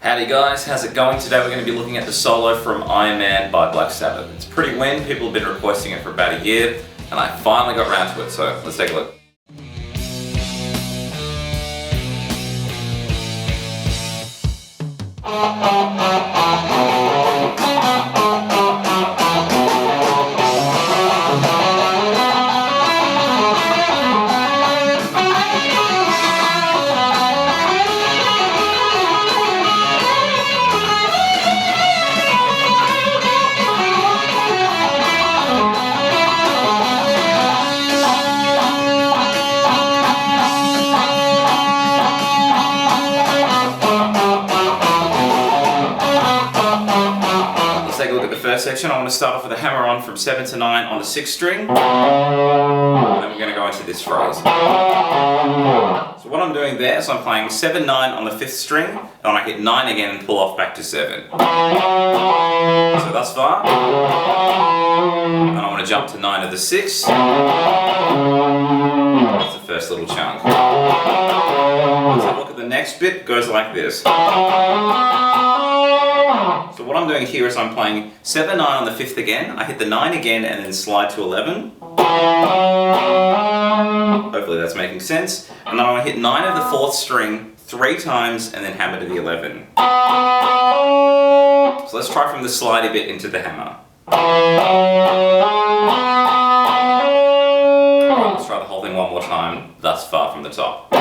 Howdy guys, how's it going? Today we're going to be looking at the solo from Iron Man by Black Sabbath. It's pretty win, people have been requesting it for about a year, and I finally got around to it, so let's take a look. Section. I want to start off with a hammer on from 7 to 9 on the 6th string, and then we're going to go into this phrase. So what I'm doing there is I'm playing 7, 9 on the 5th string, and I hit 9 again and pull off back to 7. So thus far, and I want to jump to 9 of the 6th. That's the first little chunk. Let's have a look at the next bit. It goes like this. So what I'm doing here is I'm playing 7, 9 on the 5th again. I hit the 9 again and then slide to 11. Hopefully that's making sense. And then I want to hit 9 of the 4th string 3 times and then hammer to the 11. So let's try from the slidey bit into the hammer. Alright, let's try the whole thing one more time, thus far from the top.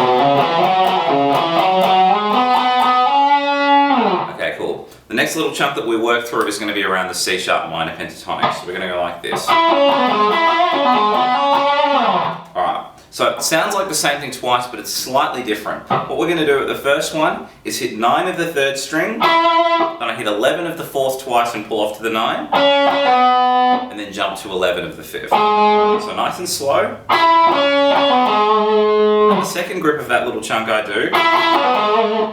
Okay, cool. The next little chunk that we work through is going to be around the C sharp minor pentatonic. So we're going to go like this. Alright, so it sounds like the same thing twice, but it's slightly different. What we're going to do at the first one is hit 9 of the 3rd string, then I hit 11 of the 4th twice and pull off to the 9, and then jump to 11 of the 5th. So nice and slow. And the second grip of that little chunk I do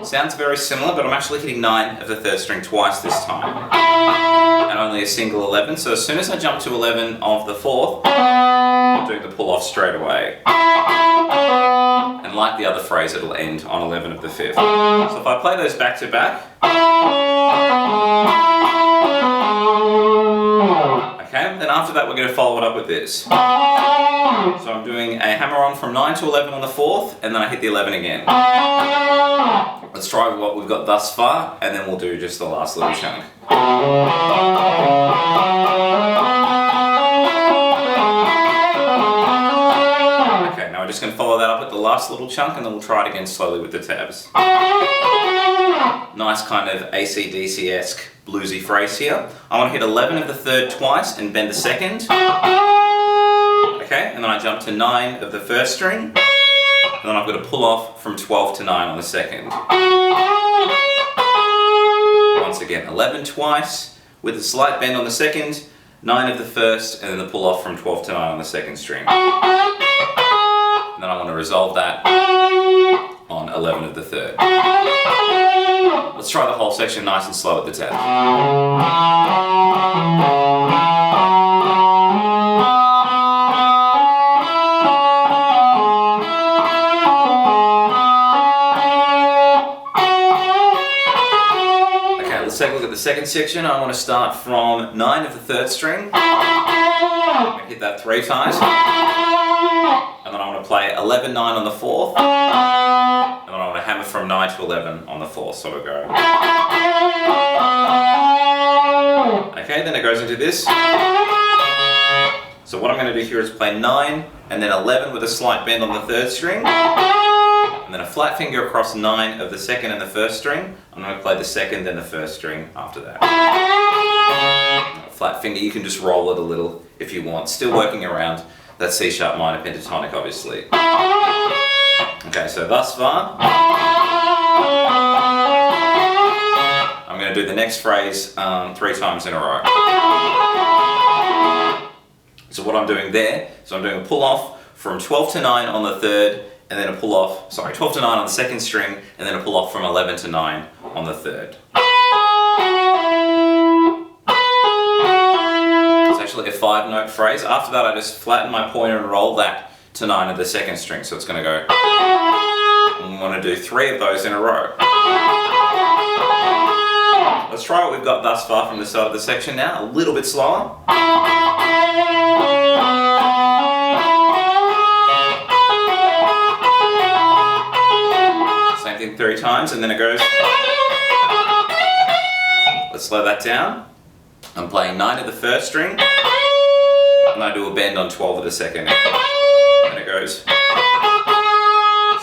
sounds very similar, but I'm actually hitting 9 of the 3rd string twice this time, and only a single 11. So as soon as I jump to 11 of the 4th, I'm doing the pull off straight away. And like the other phrase, it'll end on 11 of the 5th. So if I play those back to back, okay, then after that we're going to follow it up with this. So I'm doing a hammer on from 9 to 11 on the 4th, and then I hit the 11 again. Let's try what we've got thus far, and then we'll do just the last little chunk. Okay, now we're just going to follow that up with the last little chunk, and then we'll try it again slowly with the tabs. Nice kind of AC/DC-esque bluesy phrase here. I want to hit 11 of the 3rd twice and bend the 2nd. Okay, and then I jump to 9 of the 1st string, and then I've got to pull off from 12 to 9 on the 2nd. Once again, 11 twice, with a slight bend on the 2nd, 9 of the 1st, and then the pull off from 12 to 9 on the 2nd string. And then I want to resolve that on 11 of the 3rd. Let's try the whole section nice and slow at the tab. Let's take a look at the second section. I want to start from 9 of the 3rd string. I'm going to hit that 3 times. And then I want to play 11, 9 on the 4th. And then I want to hammer from 9 to 11 on the 4th. So we'll go. Okay, then it goes into this. So what I'm going to do here is play 9 and then 11 with a slight bend on the 3rd string. And then a flat finger across 9 of the 2nd and the 1st string. I'm going to play the 2nd and the 1st string after that. Flat finger, you can just roll it a little if you want. Still working around that C sharp minor pentatonic, obviously. Okay, so thus far, I'm going to do the next phrase 3 times in a row. So what I'm doing there, so I'm doing a pull off from 12 to 9 on the 3rd, and then a pull off, 12 to 9 on the 2nd string, and then a pull off from 11 to 9 on the 3rd. It's actually a 5-note phrase. After that I just flatten my pointer and roll that to 9 of the 2nd string, so it's going to go. And we want to do 3 of those in a row. try what we've got thus far from the start of the section now, a little bit slower. Same thing 3 times, and then it goes. Let's slow that down. I'm playing 9 of the first string, and I do a bend on 12 of the second. And it goes.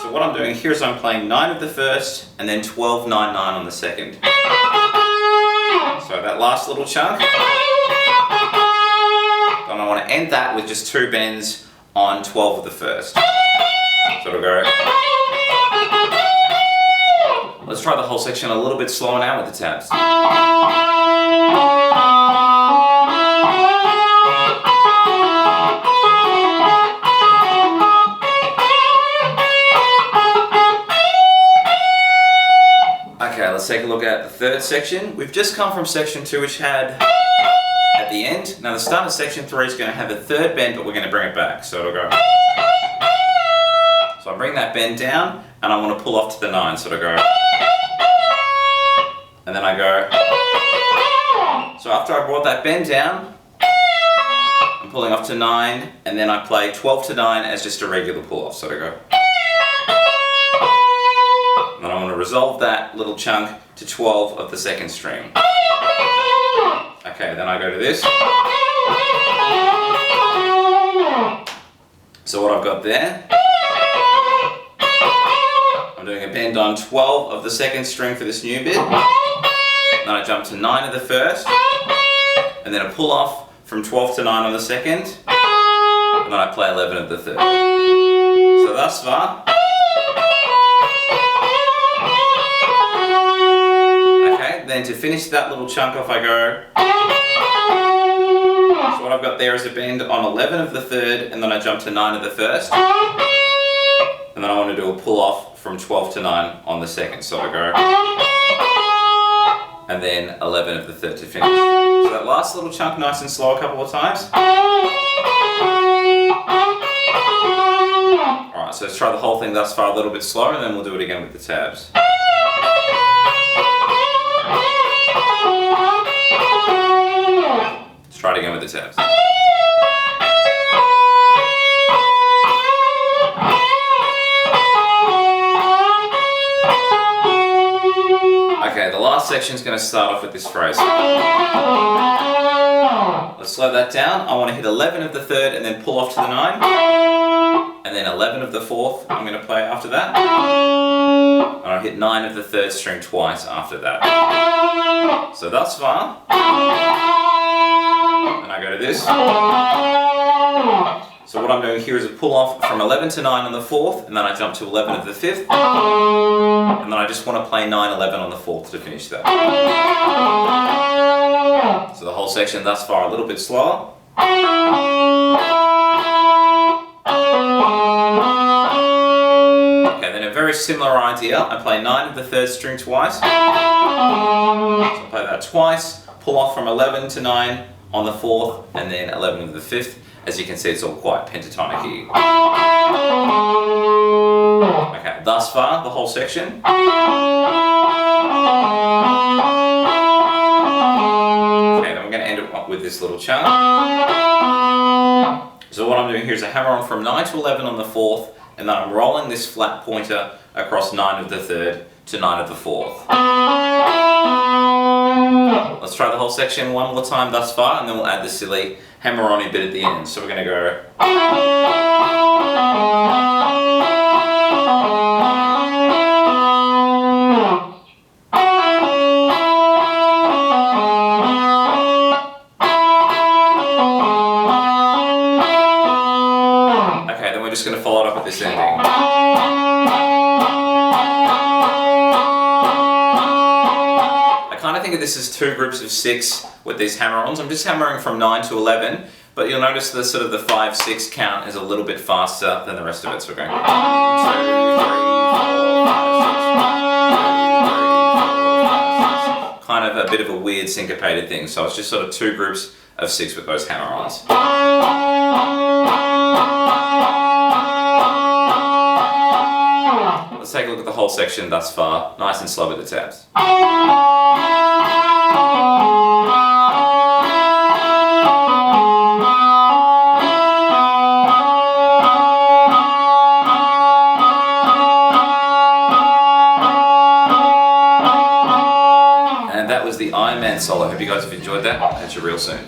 So what I'm doing here is I'm playing 9 of the first, and then 12, 9, 9 on the second. So that last little chunk, and I want to end that with just 2 bends on 12 of the first. So it'll go. Let's try the whole section a little bit slower now with the tabs. Okay, let's take a look at the third section. We've just come from section 2, which had at the end. Now the start of section 3 is going to have a third bend, but we're going to bring it back. So it'll go. So I bring that bend down, and I want to pull off to the 9. So it'll go. And then I go. So after I brought that bend down, I'm pulling off to 9, and then I play 12 to 9 as just a regular pull off. So it'll go. And then I want to resolve that little chunk to 12 of the second string. Okay, then I go to this. So what I've got there, I'm doing a bend on 12 of the second string for this new bit. Then I jump to 9 of the first, and then a pull off from 12 to 9 on the second, and then I play 11 of the third. So thus far. Okay, then to finish that little chunk off I go. So what I've got there is a bend on 11 of the third, and then I jump to 9 of the first, and then I want to do a pull off from 12 to 9 on the second. So I go. And then 11 of the third to finish. So that last little chunk nice and slow a couple of times. Alright, so let's try the whole thing thus far a little bit slower, and then we'll do it again with the tabs. Let's try it again with the tabs. Okay, the last section is going to start off with this phrase. Let's slow that down. I want to hit 11 of the third and then pull off to the 9. And then 11 of the fourth I'm going to play after that. And I'll hit 9 of the third string twice after that. So thus far. And I go to this. So what I'm doing here is a pull off from 11 to 9 on the 4th, and then I jump to 11 of the 5th, and then I just want to play 9, 11 on the 4th to finish that. So the whole section thus far a little bit slower. Okay, then a very similar idea. I play 9 of the 3rd string twice. So I play that twice, pull off from 11 to 9 on the 4th, and then 11 of the 5th. As you can see, it's all quite pentatonic-y. Okay, thus far, the whole section. Okay, then we're going to end it up with this little chunk. So what I'm doing here is a hammer on from 9 to 11 on the 4th, and then I'm rolling this flat pointer across 9 of the 3rd to 9 of the 4th. Let's try the whole section one more time thus far, and then we'll add the silly hammer-on bit at the end. So we're going to go. Okay, then we're just going to follow it up with this ending. I think of this as 2 groups of 6 with these hammer-ons. I'm just hammering from 9 to 11, but you'll notice the sort of the 5, 6 count is a little bit faster than the rest of it. So we're going 1, 2, 3, 4, 5, 6, 7, 8, 9, 10, 11, 12, 13, 14, 15, 16, 17, 18, 19, 20, 21, 22, 23, 24, 25, 26. Kind of a bit of a weird syncopated thing. So it's just sort of 2 groups of 6 with those hammer-ons. Let's take a look at the whole section thus far. Nice and slow with the tabs. that was the Iron Man solo. Hope you guys have enjoyed that. I'll catch you real soon.